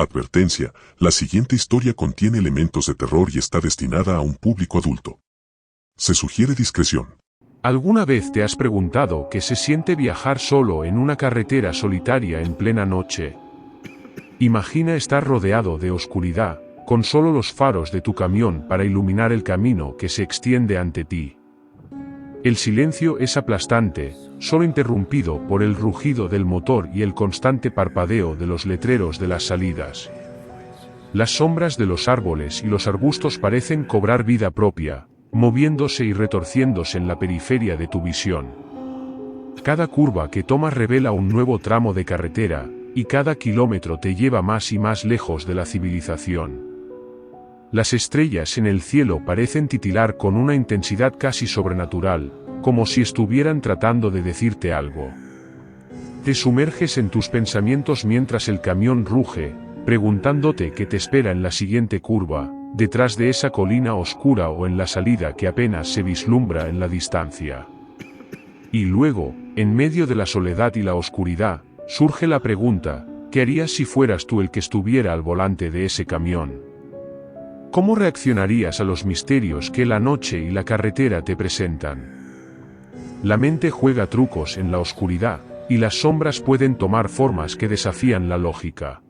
Advertencia, la siguiente historia contiene elementos de terror y está destinada a un público adulto. Se sugiere discreción. ¿Alguna vez te has preguntado qué se siente viajar solo en una carretera solitaria en plena noche? Imagina estar rodeado de oscuridad, con solo los faros de tu camión para iluminar el camino que se extiende ante ti. El silencio es aplastante, solo interrumpido por el rugido del motor y el constante parpadeo de los letreros de las salidas. Las sombras de los árboles y los arbustos parecen cobrar vida propia, moviéndose y retorciéndose en la periferia de tu visión. Cada curva que tomas revela un nuevo tramo de carretera, y cada kilómetro te lleva más y más lejos de la civilización. Las estrellas en el cielo parecen titilar con una intensidad casi sobrenatural, como si estuvieran tratando de decirte algo. Te sumerges en tus pensamientos mientras el camión ruge, preguntándote qué te espera en la siguiente curva, detrás de esa colina oscura o en la salida que apenas se vislumbra en la distancia. Y luego, en medio de la soledad y la oscuridad, surge la pregunta, ¿qué harías si fueras tú el que estuviera al volante de ese camión? ¿Cómo reaccionarías a los misterios que la noche y la carretera te presentan? La mente juega trucos en la oscuridad, y las sombras pueden tomar formas que desafían la lógica.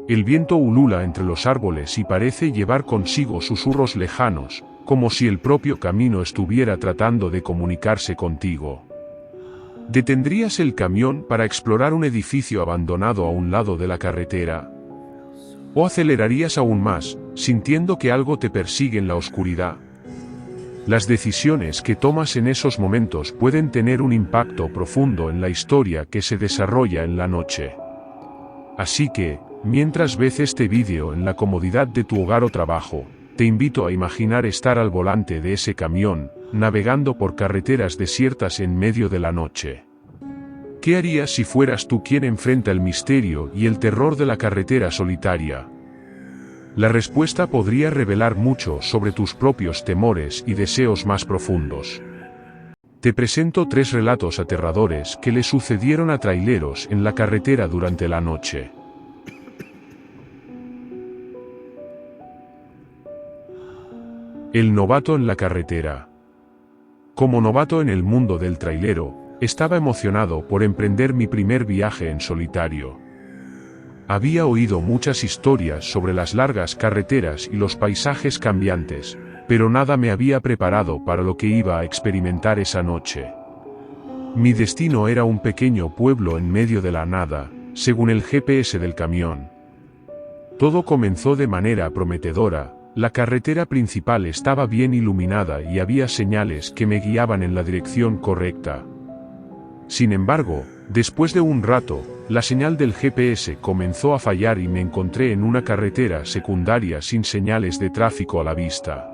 El viento ulula entre los árboles y parece llevar consigo susurros lejanos, como si el propio camino estuviera tratando de comunicarse contigo. ¿Detendrías el camión para explorar un edificio abandonado a un lado de la carretera? ¿O acelerarías aún más, sintiendo que algo te persigue en la oscuridad? Las decisiones que tomas en esos momentos pueden tener un impacto profundo en la historia que se desarrolla en la noche. Así que, mientras ves este vídeo en la comodidad de tu hogar o trabajo, te invito a imaginar estar al volante de ese camión, navegando por carreteras desiertas en medio de la noche. ¿Qué harías si fueras tú quien enfrenta el misterio y el terror de la carretera solitaria? La respuesta podría revelar mucho sobre tus propios temores y deseos más profundos. Te presento 3 relatos aterradores que le sucedieron a traileros en la carretera durante la noche. El novato en la carretera. Como novato en el mundo del trailero, estaba emocionado por emprender mi primer viaje en solitario. Había oído muchas historias sobre las largas carreteras y los paisajes cambiantes, pero nada me había preparado para lo que iba a experimentar esa noche. Mi destino era un pequeño pueblo en medio de la nada, según el GPS del camión. Todo comenzó de manera prometedora. La carretera principal estaba bien iluminada y había señales que me guiaban en la dirección correcta. Sin embargo, después de un rato, la señal del GPS comenzó a fallar y me encontré en una carretera secundaria sin señales de tráfico a la vista.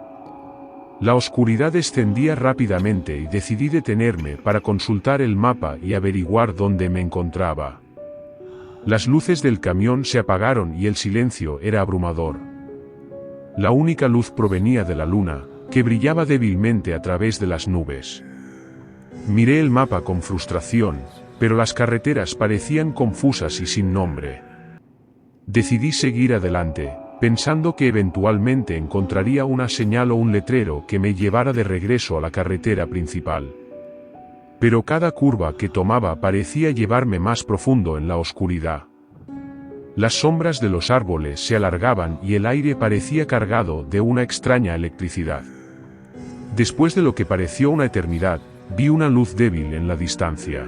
La oscuridad descendía rápidamente y decidí detenerme para consultar el mapa y averiguar dónde me encontraba. Las luces del camión se apagaron y el silencio era abrumador. La única luz provenía de la luna, que brillaba débilmente a través de las nubes. Miré el mapa con frustración, pero las carreteras parecían confusas y sin nombre. Decidí seguir adelante, pensando que eventualmente encontraría una señal o un letrero que me llevara de regreso a la carretera principal. Pero cada curva que tomaba parecía llevarme más profundo en la oscuridad. Las sombras de los árboles se alargaban y el aire parecía cargado de una extraña electricidad. Después de lo que pareció una eternidad, vi una luz débil en la distancia.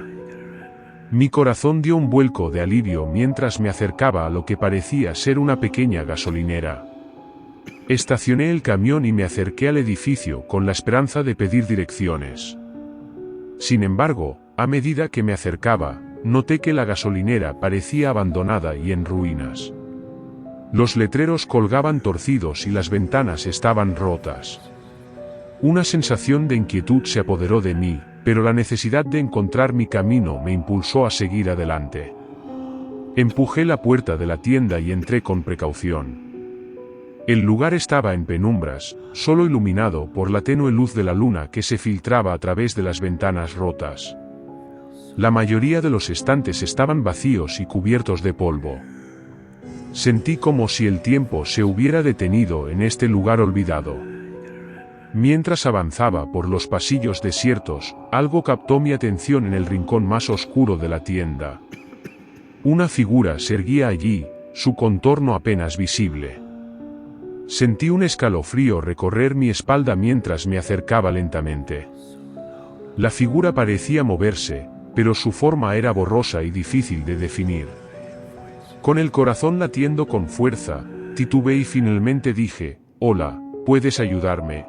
Mi corazón dio un vuelco de alivio mientras me acercaba a lo que parecía ser una pequeña gasolinera. Estacioné el camión y me acerqué al edificio con la esperanza de pedir direcciones. Sin embargo, a medida que me acercaba, noté que la gasolinera parecía abandonada y en ruinas. Los letreros colgaban torcidos y las ventanas estaban rotas. Una sensación de inquietud se apoderó de mí, pero la necesidad de encontrar mi camino me impulsó a seguir adelante. Empujé la puerta de la tienda y entré con precaución. El lugar estaba en penumbras, solo iluminado por la tenue luz de la luna que se filtraba a través de las ventanas rotas. La mayoría de los estantes estaban vacíos y cubiertos de polvo. Sentí como si el tiempo se hubiera detenido en este lugar olvidado. Mientras avanzaba por los pasillos desiertos, algo captó mi atención en el rincón más oscuro de la tienda. Una figura se erguía allí, su contorno apenas visible. Sentí un escalofrío recorrer mi espalda mientras me acercaba lentamente. La figura parecía moverse, pero su forma era borrosa y difícil de definir. Con el corazón latiendo con fuerza, titubeé y finalmente dije: «Hola, ¿puedes ayudarme?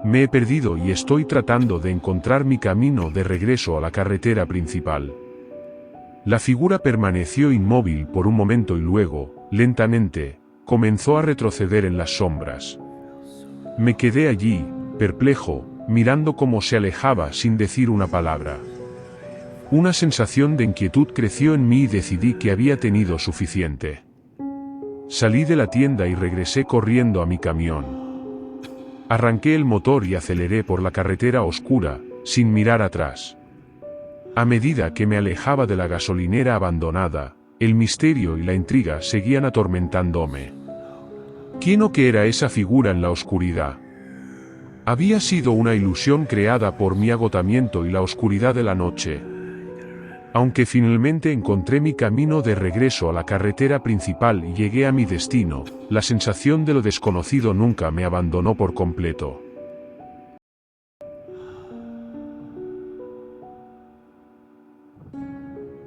Me he perdido y estoy tratando de encontrar mi camino de regreso a la carretera principal». La figura permaneció inmóvil por un momento y luego, lentamente, comenzó a retroceder en las sombras. Me quedé allí, perplejo, mirando cómo se alejaba sin decir una palabra. Una sensación de inquietud creció en mí y decidí que había tenido suficiente. Salí de la tienda y regresé corriendo a mi camión. Arranqué el motor y aceleré por la carretera oscura, sin mirar atrás. A medida que me alejaba de la gasolinera abandonada, el misterio y la intriga seguían atormentándome. ¿Quién o qué era esa figura en la oscuridad? ¿Había sido una ilusión creada por mi agotamiento y la oscuridad de la noche? Aunque finalmente encontré mi camino de regreso a la carretera principal y llegué a mi destino, la sensación de lo desconocido nunca me abandonó por completo.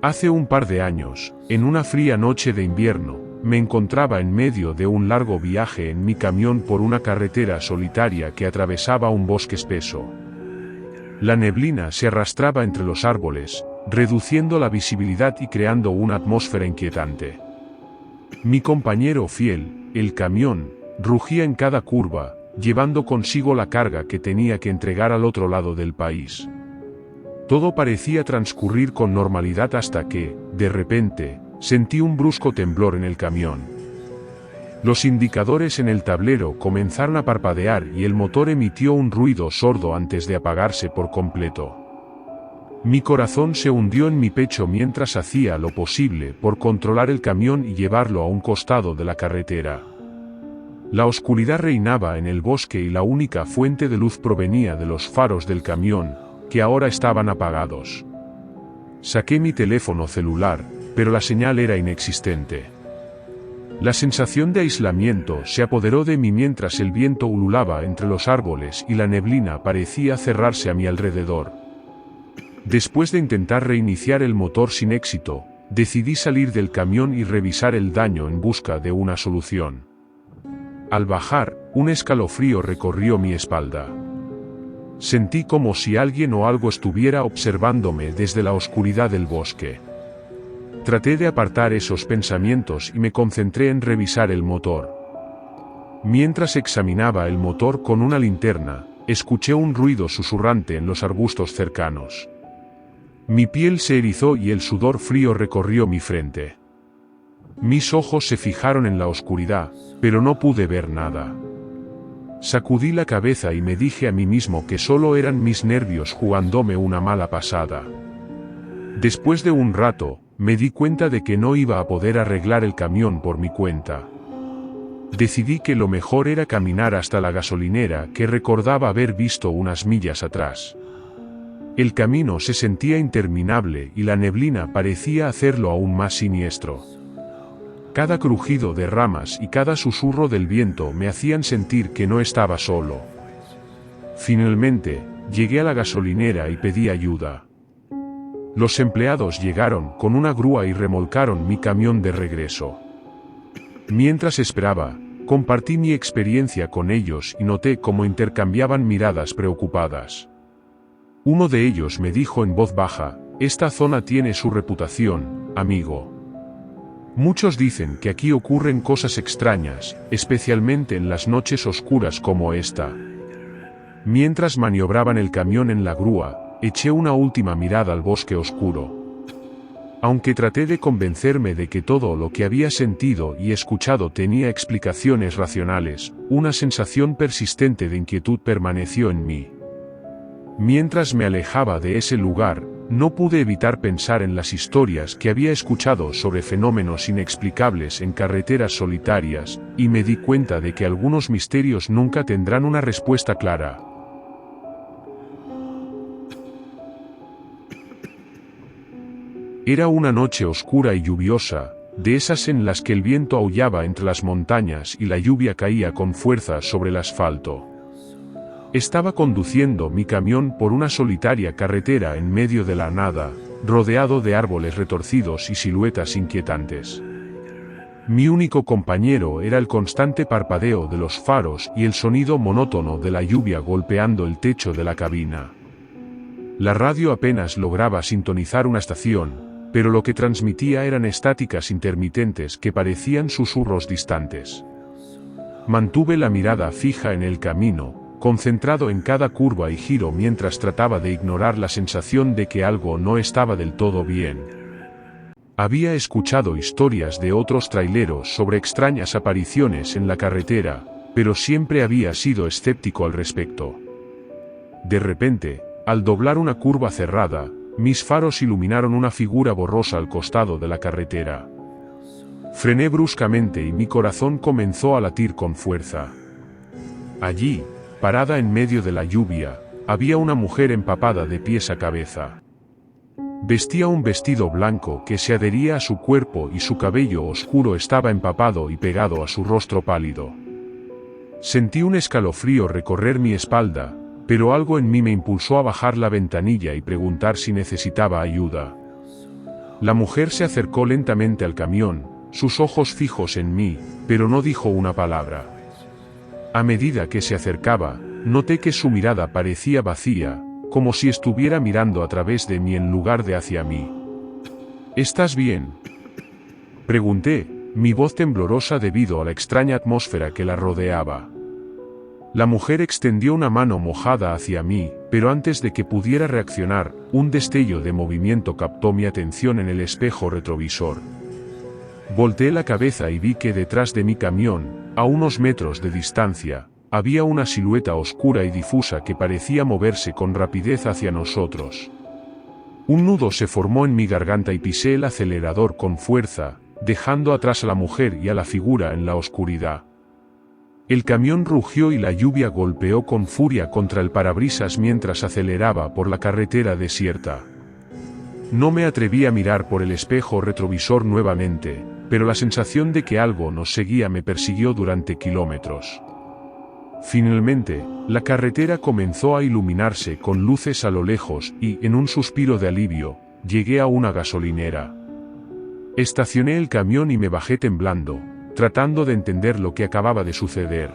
Hace un par de años, en una fría noche de invierno, me encontraba en medio de un largo viaje en mi camión por una carretera solitaria que atravesaba un bosque espeso. La neblina se arrastraba entre los árboles, reduciendo la visibilidad y creando una atmósfera inquietante. Mi compañero fiel, el camión, rugía en cada curva, llevando consigo la carga que tenía que entregar al otro lado del país. Todo parecía transcurrir con normalidad hasta que, de repente, sentí un brusco temblor en el camión. Los indicadores en el tablero comenzaron a parpadear y el motor emitió un ruido sordo antes de apagarse por completo. Mi corazón se hundió en mi pecho mientras hacía lo posible por controlar el camión y llevarlo a un costado de la carretera. La oscuridad reinaba en el bosque y la única fuente de luz provenía de los faros del camión, que ahora estaban apagados. Saqué mi teléfono celular, pero la señal era inexistente. La sensación de aislamiento se apoderó de mí mientras el viento ululaba entre los árboles y la neblina parecía cerrarse a mi alrededor. Después de intentar reiniciar el motor sin éxito, decidí salir del camión y revisar el daño en busca de una solución. Al bajar, un escalofrío recorrió mi espalda. Sentí como si alguien o algo estuviera observándome desde la oscuridad del bosque. Traté de apartar esos pensamientos y me concentré en revisar el motor. Mientras examinaba el motor con una linterna, escuché un ruido susurrante en los arbustos cercanos. Mi piel se erizó y el sudor frío recorrió mi frente. Mis ojos se fijaron en la oscuridad, pero no pude ver nada. Sacudí la cabeza y me dije a mí mismo que solo eran mis nervios jugándome una mala pasada. Después de un rato, me di cuenta de que no iba a poder arreglar el camión por mi cuenta. Decidí que lo mejor era caminar hasta la gasolinera que recordaba haber visto unas millas atrás. El camino se sentía interminable y la neblina parecía hacerlo aún más siniestro. Cada crujido de ramas y cada susurro del viento me hacían sentir que no estaba solo. Finalmente, llegué a la gasolinera y pedí ayuda. Los empleados llegaron con una grúa y remolcaron mi camión de regreso. Mientras esperaba, compartí mi experiencia con ellos y noté cómo intercambiaban miradas preocupadas. Uno de ellos me dijo en voz baja: «Esta zona tiene su reputación, amigo. Muchos dicen que aquí ocurren cosas extrañas, especialmente en las noches oscuras como esta». Mientras maniobraban el camión en la grúa, eché una última mirada al bosque oscuro. Aunque traté de convencerme de que todo lo que había sentido y escuchado tenía explicaciones racionales, una sensación persistente de inquietud permaneció en mí. Mientras me alejaba de ese lugar, No pude evitar pensar en las historias que había escuchado sobre fenómenos inexplicables en carreteras solitarias, y me di cuenta de que algunos misterios nunca tendrán una respuesta clara. Era una noche oscura y lluviosa, de esas en las que el viento aullaba entre las montañas y la lluvia caía con fuerza sobre el asfalto. Estaba conduciendo mi camión por una solitaria carretera en medio de la nada, rodeado de árboles retorcidos y siluetas inquietantes. Mi único compañero era el constante parpadeo de los faros y el sonido monótono de la lluvia golpeando el techo de la cabina. La radio apenas lograba sintonizar una estación, pero lo que transmitía eran estáticas intermitentes que parecían susurros distantes. Mantuve la mirada fija en el camino, concentrado en cada curva y giro mientras trataba de ignorar la sensación de que algo no estaba del todo bien. Había escuchado historias de otros traileros sobre extrañas apariciones en la carretera, pero siempre había sido escéptico al respecto. De repente, al doblar una curva cerrada, mis faros iluminaron una figura borrosa al costado de la carretera. Frené bruscamente y mi corazón comenzó a latir con fuerza. Allí, parada en medio de la lluvia, había una mujer empapada de pies a cabeza. Vestía un vestido blanco que se adhería a su cuerpo y su cabello oscuro estaba empapado y pegado a su rostro pálido. Sentí un escalofrío recorrer mi espalda, pero algo en mí me impulsó a bajar la ventanilla y preguntar si necesitaba ayuda. La mujer se acercó lentamente al camión, sus ojos fijos en mí, pero no dijo una palabra. A medida que se acercaba, noté que su mirada parecía vacía, como si estuviera mirando a través de mí en lugar de hacia mí. ¿Estás bien?, pregunté, mi voz temblorosa debido a la extraña atmósfera que la rodeaba. La mujer extendió una mano mojada hacia mí, pero antes de que pudiera reaccionar, un destello de movimiento captó mi atención en el espejo retrovisor. Volteé la cabeza y vi que detrás de mi camión, a unos metros de distancia, había una silueta oscura y difusa que parecía moverse con rapidez hacia nosotros. Un nudo se formó en mi garganta y pisé el acelerador con fuerza, dejando atrás a la mujer y a la figura en la oscuridad. El camión rugió y la lluvia golpeó con furia contra el parabrisas mientras aceleraba por la carretera desierta. No me atreví a mirar por el espejo retrovisor nuevamente, pero la sensación de que algo nos seguía me persiguió durante kilómetros. Finalmente, la carretera comenzó a iluminarse con luces a lo lejos y, en un suspiro de alivio, llegué a una gasolinera. Estacioné el camión y me bajé temblando, tratando de entender lo que acababa de suceder.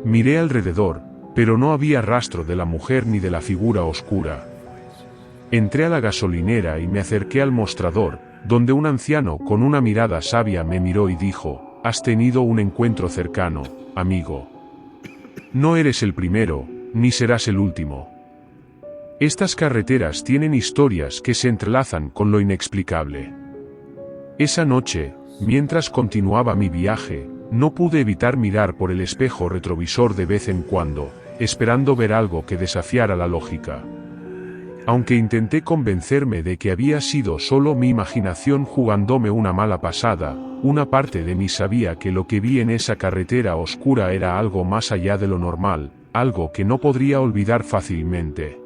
Miré alrededor, pero no había rastro de la mujer ni de la figura oscura. Entré a la gasolinera y me acerqué al mostrador, donde un anciano con una mirada sabia me miró y dijo: «Has tenido un encuentro cercano, amigo. No eres el primero, ni serás el último. Estas carreteras tienen historias que se entrelazan con lo inexplicable». Esa noche, mientras continuaba mi viaje, no pude evitar mirar por el espejo retrovisor de vez en cuando, esperando ver algo que desafiara la lógica. Aunque intenté convencerme de que había sido solo mi imaginación jugándome una mala pasada, una parte de mí sabía que lo que vi en esa carretera oscura era algo más allá de lo normal, algo que no podría olvidar fácilmente.